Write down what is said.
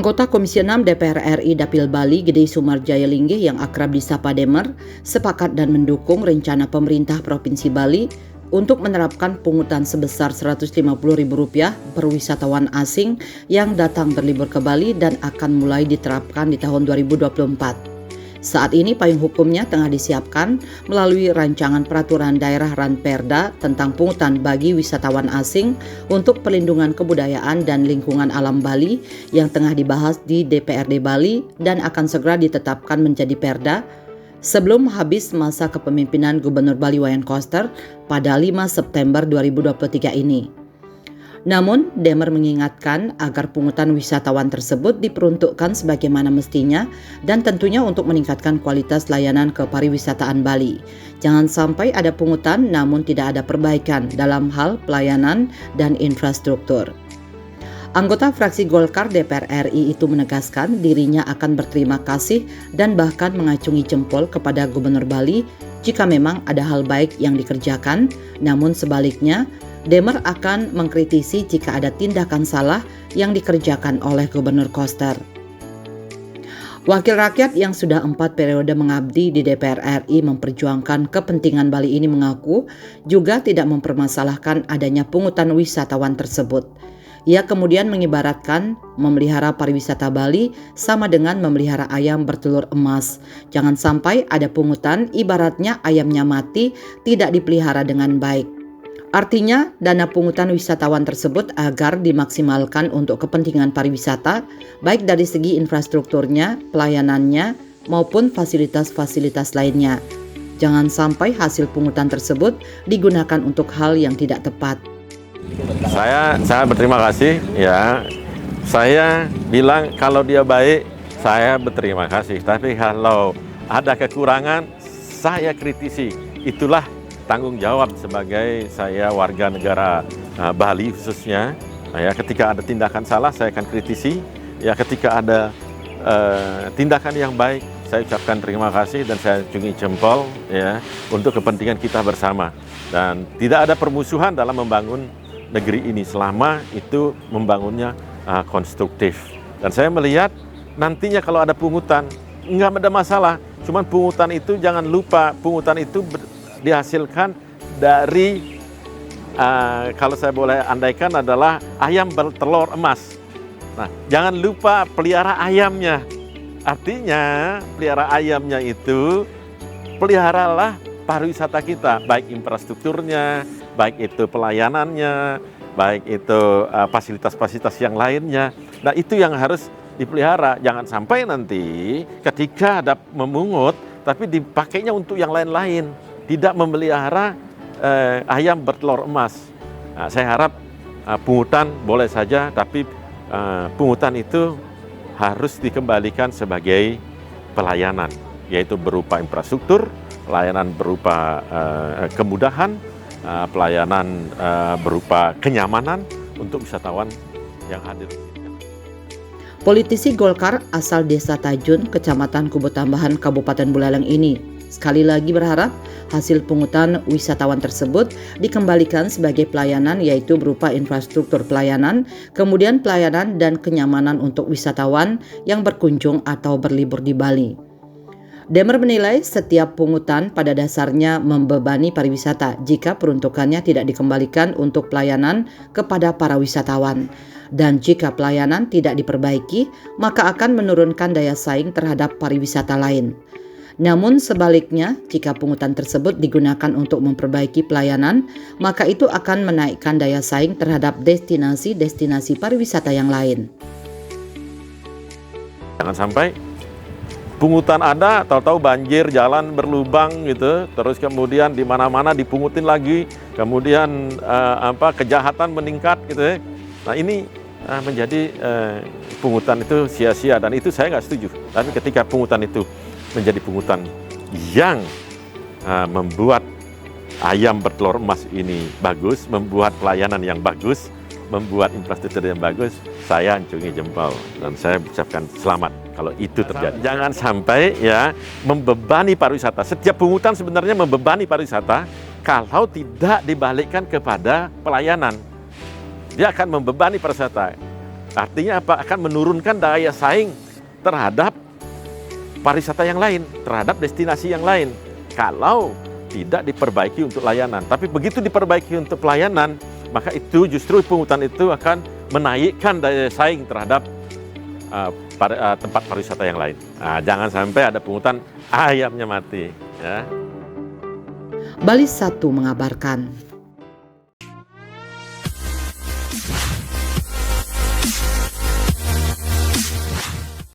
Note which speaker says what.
Speaker 1: Anggota Komisi 6 DPR RI Dapil Bali Gede Sumarjaya Linggih yang akrab disapa Demer sepakat dan mendukung rencana pemerintah Provinsi Bali untuk menerapkan pungutan sebesar Rp150.000 per wisatawan asing yang datang berlibur ke Bali dan akan mulai diterapkan di tahun 2024. Saat ini payung hukumnya tengah disiapkan melalui rancangan peraturan daerah Ranperda tentang pungutan bagi wisatawan asing untuk perlindungan kebudayaan dan lingkungan alam Bali yang tengah dibahas di DPRD Bali dan akan segera ditetapkan menjadi perda sebelum habis masa kepemimpinan Gubernur Bali Wayan Koster pada 5 September 2023 ini. Namun, Demer mengingatkan agar pungutan wisatawan tersebut diperuntukkan sebagaimana mestinya dan tentunya untuk meningkatkan kualitas layanan kepariwisataan Bali. Jangan sampai ada pungutan namun tidak ada perbaikan dalam hal pelayanan dan infrastruktur. Anggota fraksi Golkar DPR RI itu menegaskan dirinya akan berterima kasih dan bahkan mengacungi jempol kepada Gubernur Bali jika memang ada hal baik yang dikerjakan, namun sebaliknya, Demer akan mengkritisi jika ada tindakan salah yang dikerjakan oleh Gubernur Koster. Wakil rakyat yang sudah 4 periode mengabdi di DPR RI memperjuangkan kepentingan Bali ini mengaku juga tidak mempermasalahkan adanya pungutan wisatawan tersebut. Ia kemudian mengibaratkan memelihara pariwisata Bali sama dengan memelihara ayam bertelur emas. Jangan sampai ada pungutan, ibaratnya ayamnya mati, tidak dipelihara dengan baik. Artinya, dana pungutan wisatawan tersebut agar dimaksimalkan untuk kepentingan pariwisata, baik dari segi infrastrukturnya, pelayanannya, maupun fasilitas-fasilitas lainnya. Jangan sampai hasil pungutan tersebut digunakan untuk hal yang tidak tepat.
Speaker 2: Saya berterima kasih ya. Saya bilang kalau dia baik, saya berterima kasih. Tapi kalau ada kekurangan, saya kritisi. Itulah tanggung jawab sebagai saya warga negara Bali khususnya. Ya, ketika ada tindakan salah, saya akan kritisi. Ya, ketika ada tindakan yang baik, saya ucapkan terima kasih dan saya acungi jempol ya untuk kepentingan kita bersama. Dan tidak ada permusuhan dalam membangun negeri ini selama itu membangunnya konstruktif. Dan saya melihat nantinya kalau ada pungutan, nggak ada masalah. Cuman pungutan itu jangan lupa, pungutan itu dihasilkan dari, kalau saya boleh andaikan adalah ayam bertelur emas. Nah, jangan lupa pelihara ayamnya. Artinya pelihara ayamnya itu, peliharalah pariwisata kita, baik infrastrukturnya, baik itu pelayanannya, baik itu fasilitas-fasilitas yang lainnya. Nah, itu yang harus dipelihara. Jangan sampai nanti ketika ada memungut, tapi dipakainya untuk yang lain-lain. Tidak memelihara ayam bertelur emas. Nah, saya harap pungutan boleh saja, tapi pungutan itu harus dikembalikan sebagai pelayanan, yaitu berupa infrastruktur, pelayanan berupa kemudahan, pelayanan berupa kenyamanan untuk wisatawan yang hadir.
Speaker 1: Politisi Golkar asal Desa Tajun, Kecamatan Kubu Tambahan, Kabupaten Buleleng ini sekali lagi berharap hasil pungutan wisatawan tersebut dikembalikan sebagai pelayanan, yaitu berupa infrastruktur pelayanan, kemudian pelayanan dan kenyamanan untuk wisatawan yang berkunjung atau berlibur di Bali. Demer menilai setiap pungutan pada dasarnya membebani pariwisata jika peruntukannya tidak dikembalikan untuk pelayanan kepada para wisatawan. Dan jika pelayanan tidak diperbaiki, maka akan menurunkan daya saing terhadap pariwisata lain. Namun sebaliknya, jika pungutan tersebut digunakan untuk memperbaiki pelayanan, maka itu akan menaikkan daya saing terhadap destinasi-destinasi pariwisata yang lain.
Speaker 2: Jangan sampai pungutan ada, tahu-tahu banjir, jalan berlubang gitu, terus kemudian di mana-mana dipungutin lagi, kemudian kejahatan meningkat gitu ya. Nah, ini menjadi pungutan itu sia-sia dan itu saya nggak setuju. Tapi ketika pungutan itu menjadi pungutan yang membuat ayam bertelur emas ini bagus, membuat pelayanan yang bagus, membuat infrastruktur yang bagus, saya acungi jempol dan saya ucapkan selamat kalau itu terjadi. Jangan sampai ya membebani pariwisata. Setiap pungutan sebenarnya membebani pariwisata kalau tidak dibalikkan kepada pelayanan. Dia akan membebani pariwisata. Artinya apa? Akan menurunkan daya saing terhadap pariwisata yang lain, terhadap destinasi yang lain. Kalau tidak diperbaiki untuk layanan. Tapi begitu diperbaiki untuk pelayanan, maka itu justru pungutan itu akan menaikkan daya saing terhadap tempat pariwisata yang lain. Nah, jangan sampai ada pungutan ayamnya mati. Ya.
Speaker 1: Bali 1 mengabarkan.